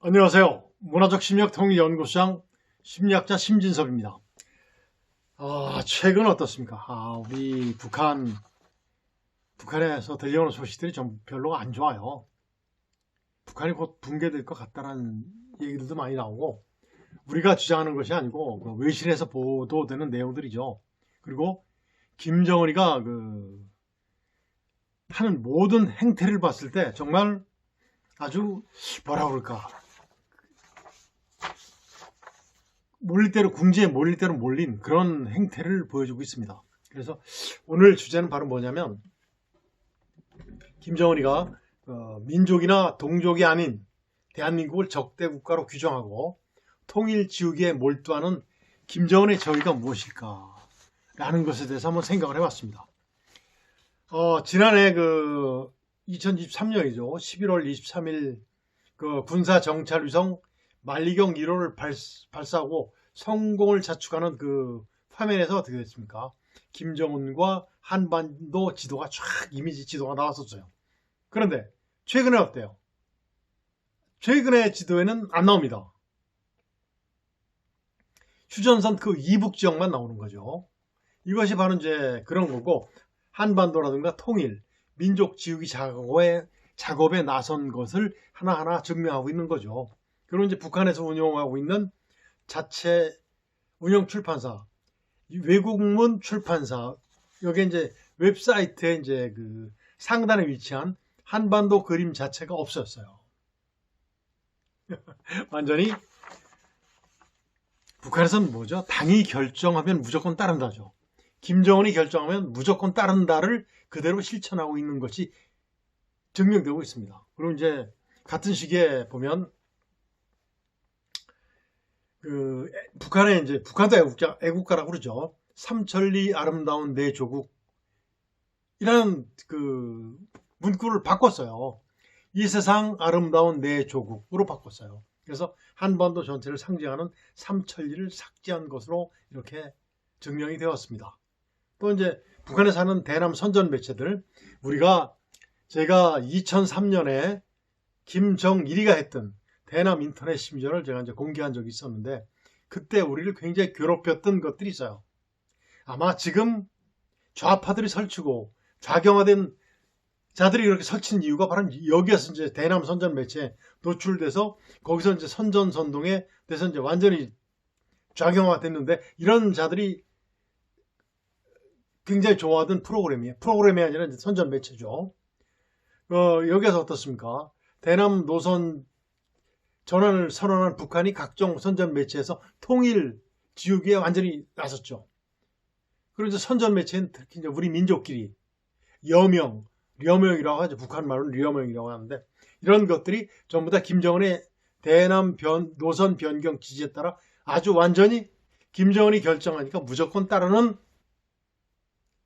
안녕하세요. 문화적 심리학 통일연구소장 심리학자 심진섭입니다. 최근 어떻습니까? 우리 북한에서 들려오는 소식들이 좀 별로 안 좋아요. 북한이 곧 붕괴될 것 같다는 얘기들도 많이 나오고, 우리가 주장하는 것이 아니고 그 외신에서 보도되는 내용들이죠. 그리고 김정은이가 하는 모든 행태를 봤을 때 정말 아주 뭐라 그럴까, 몰릴 대로 궁지에 몰릴 대로 몰린 그런 행태를 보여주고 있습니다. 그래서 오늘 주제는 바로 뭐냐면, 김정은이가 민족이나 동족이 아닌 대한민국을 적대 국가로 규정하고 통일 지우기에 몰두하는 김정은의 저희가 무엇일까 라는 것에 대해서 한번 생각을 해봤습니다. 지난해 2023년이죠. 11월 23일 군사 정찰 위성 만리경 1호를 발사하고 성공을 자축하는 그 화면에서 어떻게 됐습니까? 김정은과 한반도 지도가 쫙 이미지 지도가 나왔었어요. 그런데 최근에 어때요? 최근에 지도에는 안 나옵니다. 휴전선 그 이북 지역만 나오는 거죠. 이것이 바로 이제 그런 거고, 한반도라든가 통일, 민족 지우기 작업에 나선 것을 하나하나 증명하고 있는 거죠. 그리고 이제 북한에서 운영하고 있는 자체 운영 출판사, 외국문 출판사, 여기 이제 웹사이트에 이제 상단에 위치한 한반도 그림 자체가 없었어요. 완전히 북한에서는 뭐죠? 당이 결정하면 무조건 따른다죠. 김정은이 결정하면 무조건 따른다를 그대로 실천하고 있는 것이 증명되고 있습니다. 그리고 이제 같은 시기에 보면 북한에 이제 북한도 애국가라고 그러죠. 삼천리 아름다운 내 조국이라는 문구를 바꿨어요. 이 세상 아름다운 내 조국으로 바꿨어요. 그래서 한반도 전체를 상징하는 삼천리를 삭제한 것으로 이렇게 증명이 되었습니다. 또 이제 북한에 사는 대남 선전 매체들, 제가 2003년에 김정일이가 했던 대남 인터넷 심전을 제가 이제 공개한 적이 있었는데, 그때 우리를 굉장히 괴롭혔던 것들이 있어요. 아마 지금 좌파들이 설치고 좌경화된 자들이 이렇게 설친 이유가 바로 여기에서 이제 대남 선전 매체에 노출돼서 거기서 이제 선전선동에 돼서 이제 완전히 좌경화됐는데, 이런 자들이 굉장히 좋아하던 프로그램이 아니라 이제 선전 매체죠. 여기에서 어떻습니까? 대남 노선 전환을 선언한 북한이 각종 선전 매체에서 통일 지우기에 완전히 나섰죠. 그리고 이제 선전 매체는 특히 이제 우리 민족끼리 려명이라고 하죠. 북한 말로는 려명이라고 하는데, 이런 것들이 전부 다 김정은의 대남 노선 변경 지지에 따라 아주 완전히 김정은이 결정하니까 무조건 따르는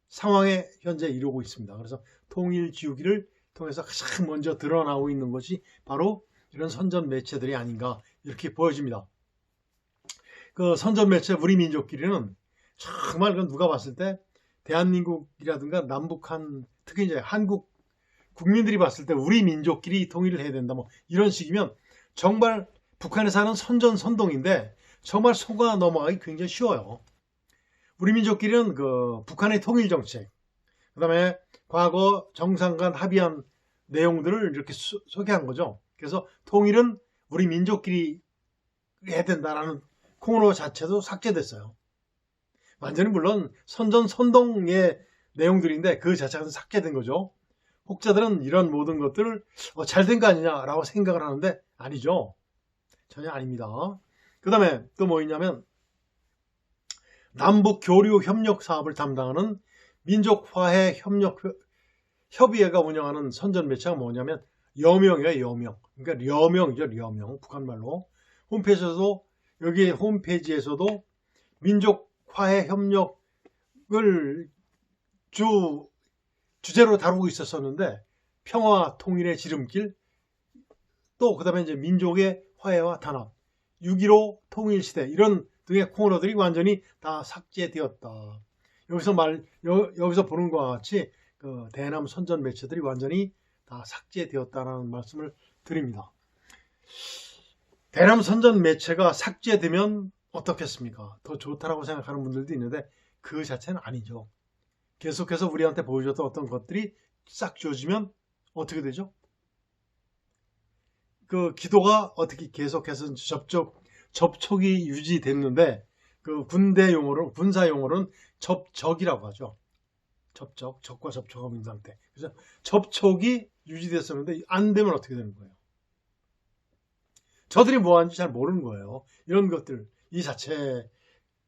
상황에 현재 이루고 있습니다. 그래서 통일 지우기를 통해서 가장 먼저 드러나고 있는 것이 바로 이런 선전 매체들이 아닌가, 이렇게 보여집니다. 그 선전 매체 우리 민족끼리는 정말 누가 봤을 때 대한민국이라든가 남북한, 특히 이제 한국 국민들이 봤을 때 우리 민족끼리 통일을 해야 된다, 뭐 이런 식이면 정말 북한에 사는 선전선동인데 정말 속아 넘어가기 굉장히 쉬워요. 우리 민족끼리는 북한의 통일 정책, 그다음에 과거 정상 간 합의한 내용들을 이렇게 소개한 거죠. 그래서 통일은 우리 민족끼리 해야 된다라는 코너 자체도 삭제됐어요. 완전히 물론 선전선동의 내용들인데 그 자체가 삭제된 거죠. 혹자들은 이런 모든 것들을 잘 된 거 아니냐라고 생각을 하는데 아니죠. 전혀 아닙니다. 그 다음에 또 뭐 있냐면, 남북 교류 협력 사업을 담당하는 민족화해 협의회가 운영하는 선전 매체가 뭐냐면 여명이에요. 여명. 그러니까 려명이죠. 려명. 북한말로. 여기 홈페이지에서도 민족화해 협력을 주제로 다루고 있었는데, 평화 통일의 지름길, 또 그다음에 이제 민족의 화해와 단합, 6.15 통일시대, 이런 등의 코너들이 완전히 다 삭제되었다. 여기서 보는 것과 같이 대남 선전 매체들이 완전히 다 삭제되었다는 말씀을 드립니다. 대남 선전 매체가 삭제되면 어떻겠습니까? 더 좋다라고 생각하는 분들도 있는데 그 자체는 아니죠. 계속해서 우리한테 보여줬던 어떤 것들이 싹 지워지면 어떻게 되죠? 그 기도가 어떻게 계속해서 접촉이 유지됐는데 그 군대 용어로 군사 용어로는 접적이라고 하죠. 적과 접촉하고 있는 상태. 그래서 접촉이 유지됐었는데 안 되면 어떻게 되는 거예요? 저들이 뭐 하는지 잘 모르는 거예요. 이런 것들, 이 자체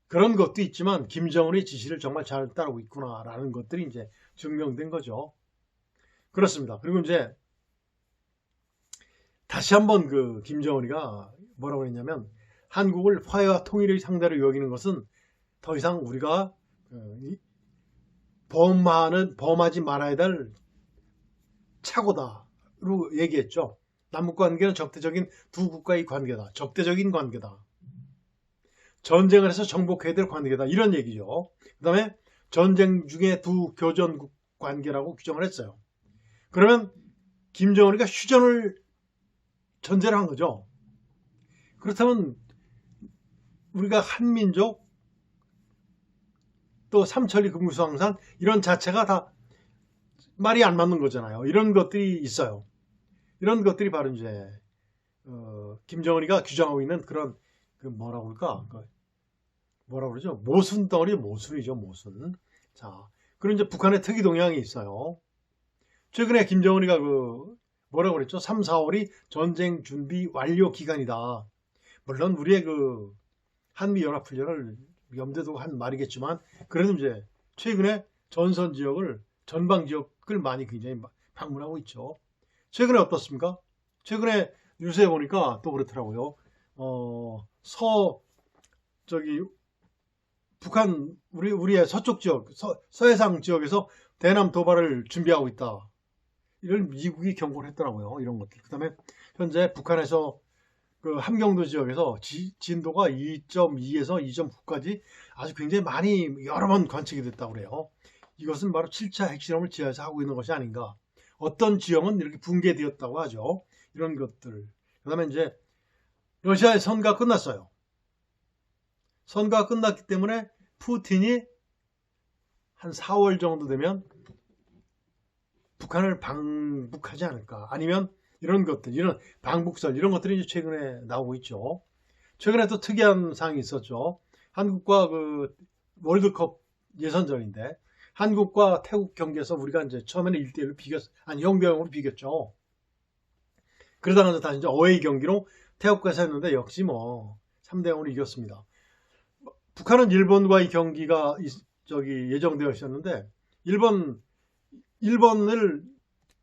그런 것도 있지만 김정은의 지시를 정말 잘 따르고 있구나라는 것들이 이제 증명된 거죠. 그렇습니다. 그리고 이제 다시 한번 그 김정은이가 뭐라고 했냐면 한국을 화해와 통일의 상대로 여기는 것은 더 이상 우리가 범하지 말아야 될 착오다로 얘기했죠. 남북관계는 적대적인 두 국가의 관계다. 적대적인 관계다. 전쟁을 해서 정복해야 될 관계다. 이런 얘기죠. 그 다음에 전쟁 중에 두 교전국 관계라고 규정을 했어요. 그러면 김정은이가 휴전을 전제를 한 거죠. 그렇다면 우리가 한민족 또 삼천리 금수항산 이런 자체가 다 말이 안 맞는 거잖아요. 이런 것들이 있어요. 이런 것들이 바로 이제 김정은이가 규정하고 있는 그런 그 뭐라고 그럴까? 뭐라고 그러죠? 모순 덩어리 모순이죠, 모순. 자, 그리고 이제 북한의 특이 동향이 있어요. 최근에 김정은이가 그 뭐라고 그랬죠? 3, 4월이 전쟁 준비 완료 기간이다. 물론 우리의 그 한미 연합 훈련을 염두에 두고 한 말이겠지만 그래도 이제 최근에 전선 지역을 전방 지역을 많이 굉장히 방문하고 있죠. 최근에 어떻습니까? 최근에 뉴스에 보니까 또 그렇더라고요. 북한 우리의 서쪽 지역, 서해상 지역에서 대남 도발을 준비하고 있다. 이걸 미국이 경고를 했더라고요. 이런 것들. 그다음에 현재 북한에서 그 함경도 지역에서 진도가 2.2에서 2.9까지 아주 굉장히 많이 여러 번 관측이 됐다고 그래요. 이것은 바로 7차 핵실험을 지하에서 하고 있는 것이 아닌가. 어떤 지형은 이렇게 붕괴되었다고 하죠. 이런 것들. 그 다음에 이제 러시아의 선거가 끝났어요. 선거가 끝났기 때문에 푸틴이 한 4월 정도 되면 북한을 방북하지 않을까. 아니면 이런 것들, 이런 방북설, 이런 것들이 이제 최근에 나오고 있죠. 최근에 또 특이한 사항이 있었죠. 한국과 그 월드컵 예선전인데 한국과 태국 경기에서 우리가 이제 처음에는 1대1로 아니 0대0으로 비겼죠. 그러다가 다시 이제 어웨이 경기로 태국과서 했는데 역시 뭐 3대0으로 이겼습니다. 북한은 일본과의 경기가 예정되어 있었는데 일본을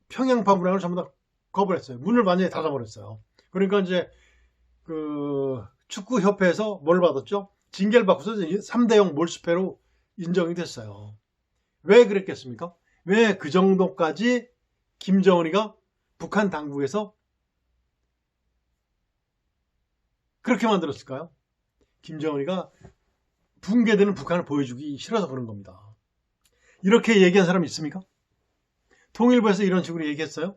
평양 방문을 전부 다 거부했어요. 문을 완전히 닫아버렸어요. 그러니까 이제 그 축구협회에서 뭘 받았죠? 징계를 받고서 3대0 몰수패로 인정이 됐어요. 왜 그랬겠습니까? 왜 그 정도까지 김정은이가 북한 당국에서 그렇게 만들었을까요? 김정은이가 붕괴되는 북한을 보여주기 싫어서 그런 겁니다. 이렇게 얘기한 사람 있습니까? 통일부에서 이런 식으로 얘기했어요?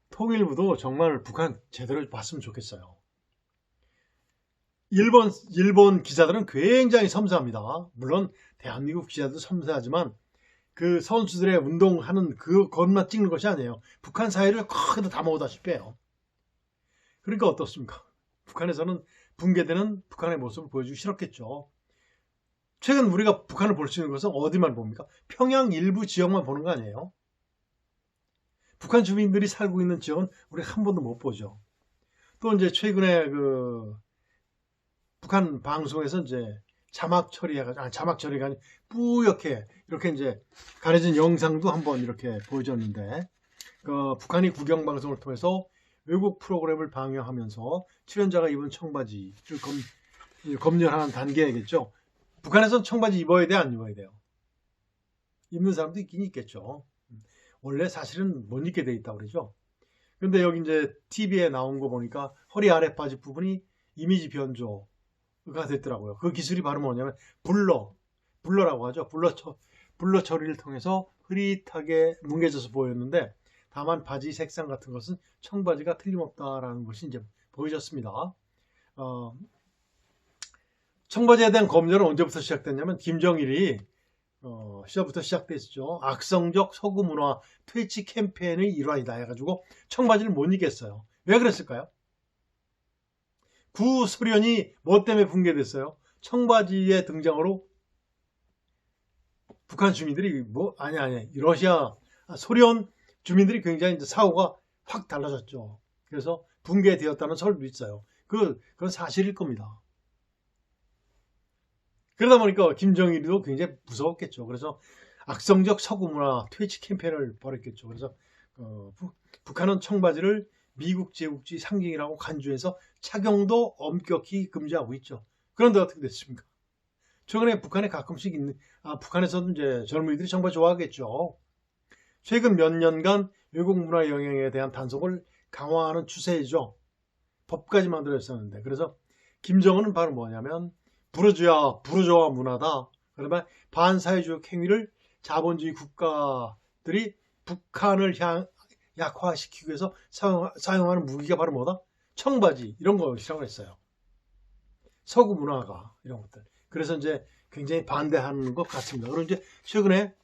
통일부도 정말 북한 제대로 봤으면 좋겠어요. 일본 기자들은 굉장히 섬세합니다. 물론 대한민국 기자도 섬세하지만 그 선수들의 운동하는 그것만 찍는 것이 아니에요. 북한 사회를 거의 다 모으다시피 해요. 그러니까 어떻습니까? 북한에서는 붕괴되는 북한의 모습을 보여주기 싫었겠죠. 최근 우리가 북한을 볼 수 있는 것은 어디만 봅니까? 평양 일부 지역만 보는 거 아니에요? 북한 주민들이 살고 있는 지역은 우리 한 번도 못 보죠. 또 이제 최근에 그 북한 방송에서 이제 자막 처리가 아니 뿌옇게 이렇게 이제 가려진 영상도 한번 이렇게 보여줬는데 그 북한이 국영 방송을 통해서 외국 프로그램을 방영하면서 출연자가 입은 청바지를 검열하는 단계겠죠. 북한에서는 청바지 입어야 돼, 안 입어야 돼요? 입는 사람도 있긴 있겠죠. 원래 사실은 못 입게 돼 있다고 그러죠. 근데 여기 이제 TV에 나온 거 보니까 허리 아래 바지 부분이 이미지 변조가 됐더라고요. 그 기술이 바로 뭐냐면 블러라고 하죠. 블러 처리를 통해서 흐릿하게 뭉개져서 보였는데 다만 바지 색상 같은 것은 청바지가 틀림없다라는 것이 이제 보여졌습니다. 청바지에 대한 검열은 언제부터 시작됐냐면 김정일이 시절부터 시작됐죠. 악성적 서구 문화 퇴치 캠페인의 일환이다 해가지고 청바지를 못 입겠어요. 왜 그랬을까요? 구소련이 뭐 때문에 붕괴됐어요? 청바지의 등장으로 북한 주민들이 러시아, 소련 주민들이 굉장히 이제 사고가 확 달라졌죠. 그래서 붕괴되었다는 설도 있어요. 그건 사실일 겁니다. 그러다 보니까 김정일도 굉장히 무서웠겠죠. 그래서 악성적 서구 문화 퇴치 캠페인을 벌였겠죠. 그래서 북한은 청바지를 미국 제국주의 상징이라고 간주해서 착용도 엄격히 금지하고 있죠. 그런데 어떻게 됐습니까? 최근에 북한에 가끔씩 북한에서도 이제 젊은이들이 청바지 좋아하겠죠. 최근 몇 년간 외국 문화 영향에 대한 단속을 강화하는 추세이죠. 법까지 만들어졌었는데, 그래서 김정은은 바로 뭐냐면 부르주아 문화다. 그러면 반사회주의 행위를 자본주의 국가들이 북한을 약화시키기 위해서 사용하는 무기가 바로 뭐다? 청바지, 이런 것이라고 했어요. 서구 문화가 이런 것들. 그래서 이제 굉장히 반대하는 것 같습니다. 그리고 이제 최근에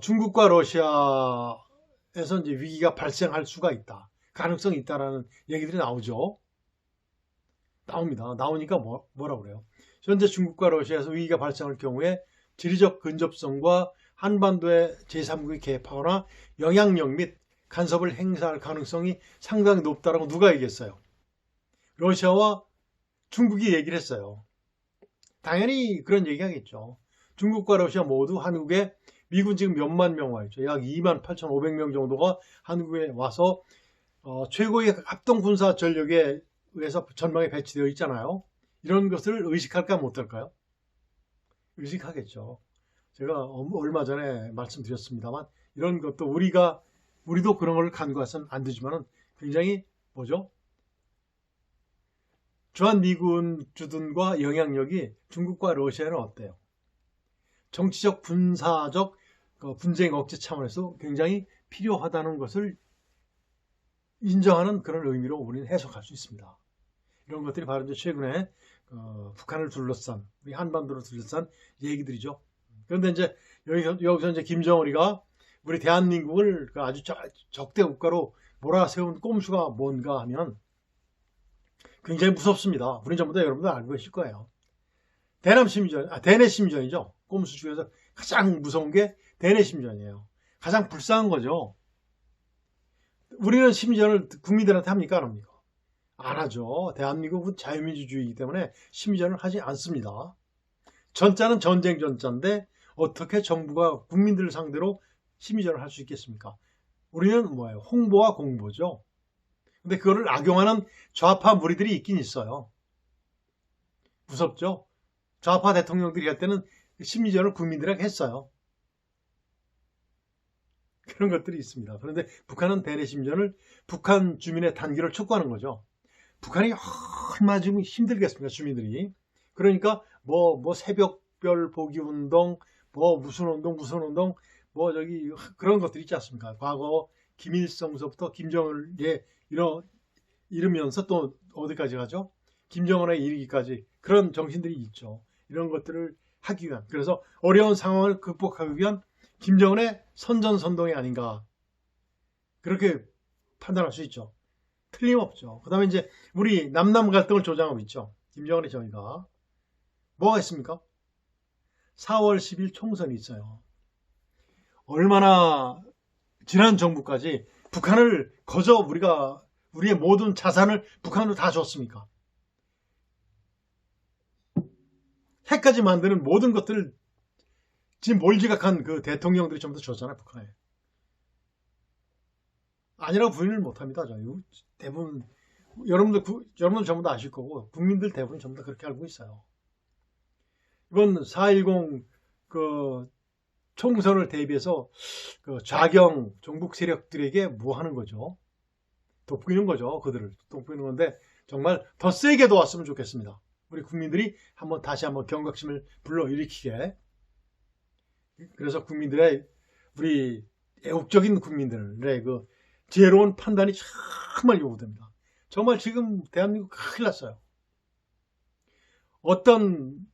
중국과 러시아에서 이제 위기가 발생할 수가 있다, 가능성이 있다라는 얘기들이 나오죠. 나오니까 뭐라고 그래요? 현재 중국과 러시아에서 위기가 발생할 경우에 지리적 근접성과 한반도의 제3국이 개입하거나 영향력 및 간섭을 행사할 가능성이 상당히 높다라고 누가 얘기했어요? 러시아와 중국이 얘기를 했어요. 당연히 그런 얘기 하겠죠. 중국과 러시아 모두 한국에 미군 지금 몇만 명 와 있죠. 약 28,500명 정도가 한국에 와서 최고의 합동 군사 전력에 의해서 전방에 배치되어 있잖아요. 이런 것을 의식할까 못할까요? 의식하겠죠. 제가 얼마 전에 말씀드렸습니다만, 이런 것도 우리도 그런 걸 간과해서는 안 되지만은 굉장히 주한미군 주둔과 영향력이 중국과 러시아는 어때요? 정치적 군사적 분쟁 억제 차원에서 굉장히 필요하다는 것을 인정하는 그런 의미로 우리는 해석할 수 있습니다. 이런 것들이 바로 이제 최근에 북한을 둘러싼, 우리 한반도를 둘러싼 얘기들이죠. 그런데 이제 여기서 이제 김정은이가 우리 대한민국을 아주 적대 국가로 몰아세운 꼼수가 뭔가 하면 굉장히 무섭습니다. 우리 전부 다 여러분들 알고 계실 거예요. 대내 심리전이죠. 꼼수 중에서 가장 무서운 게 대내 심리전이에요. 가장 불쌍한 거죠. 우리는 심리전을 국민들한테 합니까? 안 합니까? 안 하죠. 대한민국은 자유민주주의이기 때문에 심리전을 하지 않습니다. 전자는 전쟁 전자인데 어떻게 정부가 국민들을 상대로 심리전을 할 수 있겠습니까? 우리는 뭐예요? 홍보와 공보죠. 근데 그거를 악용하는 좌파 무리들이 있긴 있어요. 무섭죠? 좌파 대통령들이 할 때는 심리전을 국민들에게 했어요. 그런 것들이 있습니다. 그런데 북한은 대내 심리전을 북한 주민의 단결을 촉구하는 거죠. 북한이 얼마나 지금 힘들겠습니까, 주민들이. 그러니까 뭐 새벽별 보기 운동, 무슨 운동, 그런 것들이 있지 않습니까? 과거 김일성서부터 김정을에 이르면서 또 어디까지 가죠? 김정은에 이르기까지 그런 정신들이 있죠. 이런 것들을 하기 위한, 그래서 어려운 상황을 극복하기 위한 김정은의 선전선동이 아닌가, 그렇게 판단할 수 있죠. 틀림없죠. 그 다음에 이제 우리 남남 갈등을 조장하고 있죠. 김정은의 저희가 뭐가 있습니까? 4월 10일 총선이 있어요. 얼마나 지난 정부까지 북한을 우리의 모든 자산을 북한으로 다 줬습니까? 핵까지 만드는 모든 것들을 지금 몰지각한 그 대통령들이 전부 다 줬잖아요, 북한에. 아니라고 부인을 못합니다. 대부분 여러분들 전부 다 아실 거고, 국민들 대부분 전부 다 그렇게 알고 있어요. 이번 4.10 총선을 대비해서 좌경 종북 세력들에게 뭐 하는 거죠? 돋보이는 거죠. 그들을 돋보이는 건데 정말 더 세게 도왔으면 좋겠습니다. 우리 국민들이 다시 한번 경각심을 불러일으키게. 그래서 우리 애국적인 국민들의 지혜로운 판단이 정말 요구됩니다. 정말 지금 대한민국 큰일 났어요. 어떤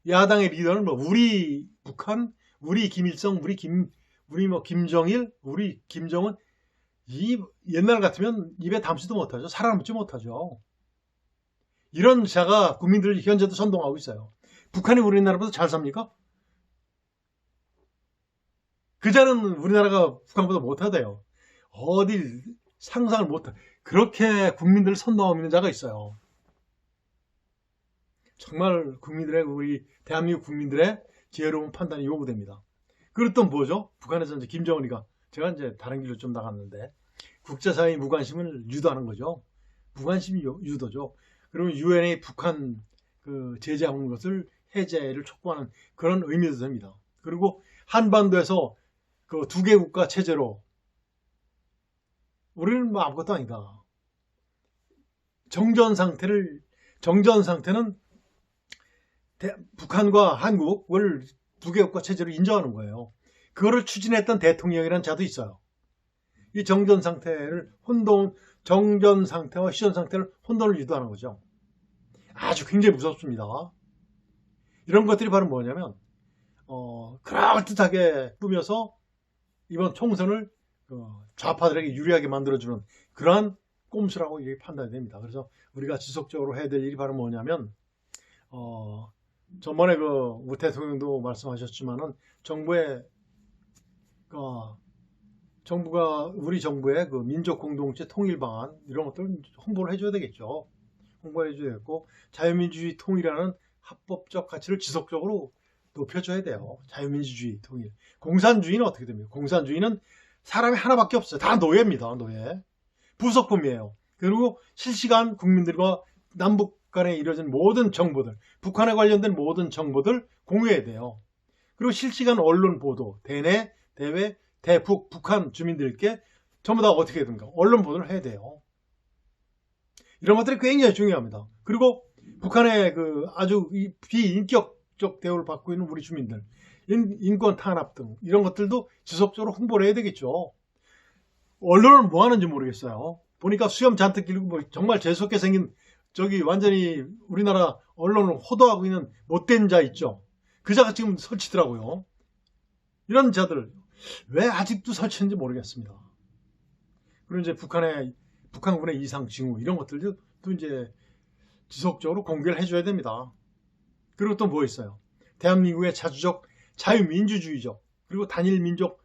야당의 리더는 우리 북한, 우리 김일성, 우리 김정일, 우리 김정은, 이 옛날 같으면 입에 담지도 못하죠. 살아남지 못하죠. 이런 자가 국민들을 현재도 선동하고 있어요. 북한이 우리나라보다 잘 삽니까? 그 자는 우리나라가 북한보다 못하대요. 어딜 상상을 못해. 그렇게 국민들을 선동하고 있는 자가 있어요. 정말 우리 대한민국 국민들의 지혜로운 판단이 요구됩니다. 그리고 또 뭐죠? 북한에서 이제 김정은이가, 제가 이제 다른 길로 좀 나갔는데, 국제사회의 무관심을 유도하는 거죠. 무관심이 유도죠. 그리고 유엔의 북한 제재하는 것을 해제를 촉구하는 그런 의미도 됩니다. 그리고 한반도에서 그 두 개 국가 체제로 우리는 뭐 아무것도 아니다. 정전 상태는 북한과 한국을 두 개 국가 체제로 인정하는 거예요. 그거를 추진했던 대통령이라는 자도 있어요. 이 정전 상태와 시전 상태를 혼돈을 유도하는 거죠. 아주 굉장히 무섭습니다. 이런 것들이 바로 뭐냐면 그럴듯하게 꾸며서 이번 총선을 좌파들에게 유리하게 만들어주는 그러한 꼼수라고 이렇게 판단이 됩니다. 그래서 우리가 지속적으로 해야 될 일이 바로 뭐냐면 전번에 우리 대통령도 말씀하셨지만은 우리 정부의 민족 공동체 통일 방안 이런 것들을 홍보를 해줘야 되겠죠. 홍보해줘야 되겠고, 자유민주주의 통일이라는 합법적 가치를 지속적으로 높여줘야 돼요. 자유민주주의 통일. 공산주의는 어떻게 됩니까? 공산주의는 사람이 하나밖에 없어요. 다 노예입니다. 노예. 부속품이에요. 그리고 실시간 국민들과 남북 간에 이루어진 모든 정보들, 북한에 관련된 모든 정보들 공유해야 돼요. 그리고 실시간 언론 보도, 대내, 대외, 대북, 북한 주민들께 전부 다 어떻게 되든가 언론 보도를 해야 돼요. 이런 것들이 굉장히 중요합니다. 그리고 북한의 아주 비인격적 대우를 받고 있는 우리 주민들, 인권 탄압 등 이런 것들도 지속적으로 홍보를 해야 되겠죠. 언론은 뭐 하는지 모르겠어요. 보니까 수염 잔뜩 길고 정말 재수없게 생긴 완전히 우리나라 언론을 호도하고 있는 못된 자 있죠. 그 자가 지금 설치더라고요. 이런 자들 왜 아직도 설치는지 모르겠습니다. 그리고 이제 북한군의 이상 징후 이런 것들도 이제 지속적으로 공개를 해줘야 됩니다. 그리고 또 뭐 있어요? 대한민국의 자유민주주의적 그리고 단일민족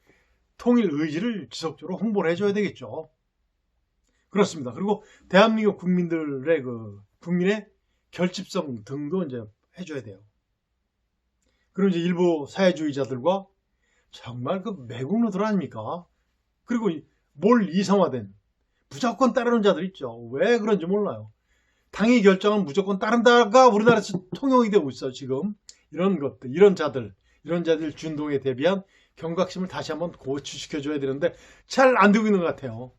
통일 의지를 지속적으로 홍보를 해줘야 되겠죠. 그렇습니다. 그리고 대한민국 국민의 결집성 등도 이제 해줘야 돼요. 그리고 이제 일부 사회주의자들과 정말 매국노들 아닙니까? 그리고 이성화된 무조건 따르는 자들 있죠. 왜 그런지 몰라요. 당이 결정은 무조건 따른다가 우리나라에서 통용이 되고 있어요. 지금 이런 자들 준동에 대비한 경각심을 다시 한번 고취시켜줘야 되는데 잘 안 되고 있는 것 같아요.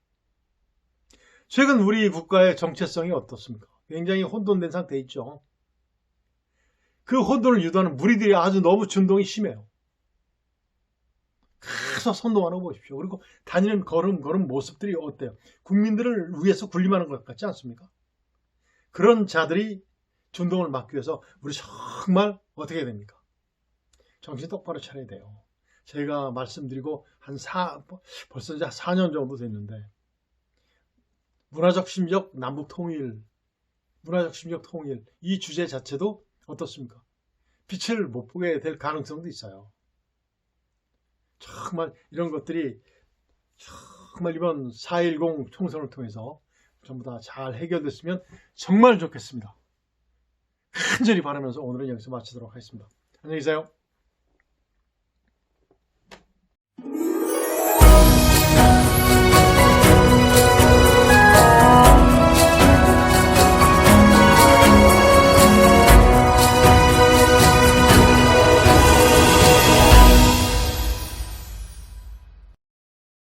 최근 우리 국가의 정체성이 어떻습니까? 굉장히 혼돈된 상태에 있죠. 그 혼돈을 유도하는 무리들이 아주 너무 준동이 심해요. 계속 선동하는 거 보십시오. 그리고 다니는 걸음 모습들이 어때요? 국민들을 위해서 군림하는 것 같지 않습니까? 그런 자들이 준동을 막기 위해서 우리 정말 어떻게 해야 됩니까? 정신 똑바로 차려야 돼요. 제가 말씀드리고 벌써 이제 4년 정도 됐는데 문화적 심리적 남북 통일, 문화적 심리적 통일 이 주제 자체도 어떻습니까? 빛을 못 보게 될 가능성도 있어요. 정말 이런 것들이 정말 이번 4.10 총선을 통해서 전부 다 잘 해결됐으면 정말 좋겠습니다. 간절히 바라면서 오늘은 여기서 마치도록 하겠습니다. 안녕히 계세요.